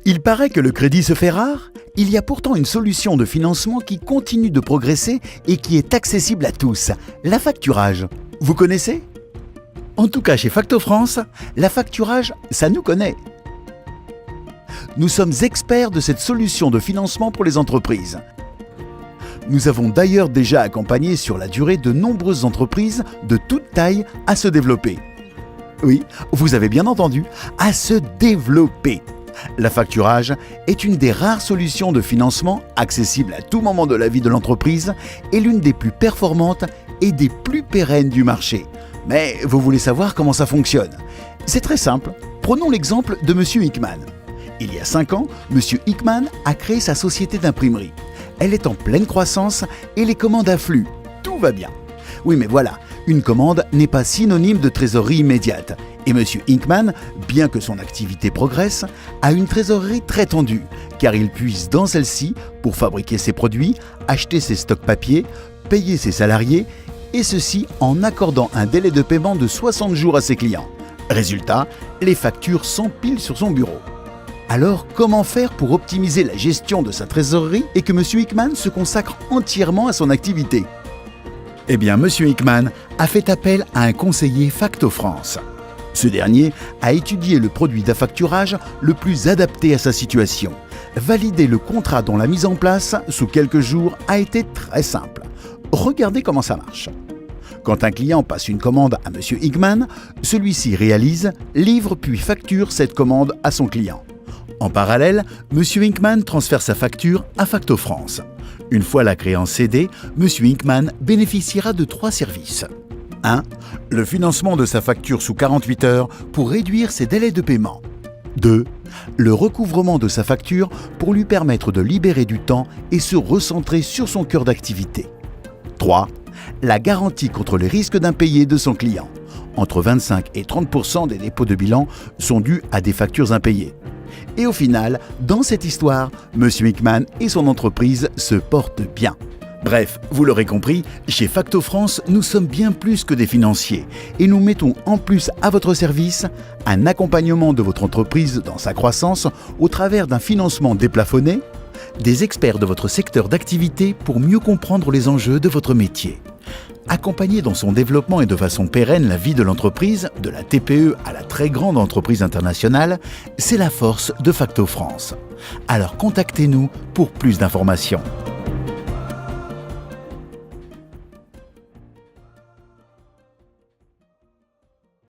Il paraît que le crédit se fait rare. Il y a pourtant une solution de financement qui continue de progresser et qui est accessible à tous, l'affacturage. Vous connaissez ? En tout cas, chez Facto France, l'affacturage, ça nous connaît. Nous sommes experts de cette solution de financement pour les entreprises. Nous avons d'ailleurs déjà accompagné sur la durée de nombreuses entreprises de toute taille à se développer. Oui, vous avez bien entendu, à se développer. L'affacturage est une des rares solutions de financement accessible à tout moment de la vie de l'entreprise et l'une des plus performantes et des plus pérennes du marché. Mais vous voulez savoir comment ça fonctionne ? C'est très simple. Prenons l'exemple de M. Hickman. Il y a 5 ans, M. Hickman a créé sa société d'imprimerie. Elle est en pleine croissance et les commandes affluent. Tout va bien. Oui, mais voilà, une commande n'est pas synonyme de trésorerie immédiate. Et M. Hickman, bien que son activité progresse, a une trésorerie très tendue, car il puise dans celle-ci pour fabriquer ses produits, acheter ses stocks papier, payer ses salariés, et ceci en accordant un délai de paiement de 60 jours à ses clients. Résultat, les factures s'empilent sur son bureau. Alors, comment faire pour optimiser la gestion de sa trésorerie et que M. Hickman se consacre entièrement à son activité ? Eh bien, M. Hickman a fait appel à un conseiller Facto France. Ce dernier a étudié le produit d'affacturage le plus adapté à sa situation. Valider le contrat dont la mise en place, sous quelques jours, a été très simple. Regardez comment ça marche. Quand un client passe une commande à M. Hickman, celui-ci réalise, livre puis facture cette commande à son client. En parallèle, M. Hickman transfère sa facture à Facto France. Une fois la créance cédée, M. Hickman bénéficiera de 3 services. 1. Le financement de sa facture sous 48 heures pour réduire ses délais de paiement. 2. Le recouvrement de sa facture pour lui permettre de libérer du temps et se recentrer sur son cœur d'activité. 3. La garantie contre les risques d'impayés de son client. Entre 25 et 30% des dépôts de bilan sont dus à des factures impayées. Et au final, dans cette histoire, M. Hickman et son entreprise se portent bien. Bref, vous l'aurez compris, chez Facto France, nous sommes bien plus que des financiers et nous mettons en plus à votre service un accompagnement de votre entreprise dans sa croissance au travers d'un financement déplafonné, des experts de votre secteur d'activité pour mieux comprendre les enjeux de votre métier. Accompagner dans son développement et de façon pérenne la vie de l'entreprise, de la TPE à la très grande entreprise internationale, c'est la force de Facto France. Alors contactez-nous pour plus d'informations.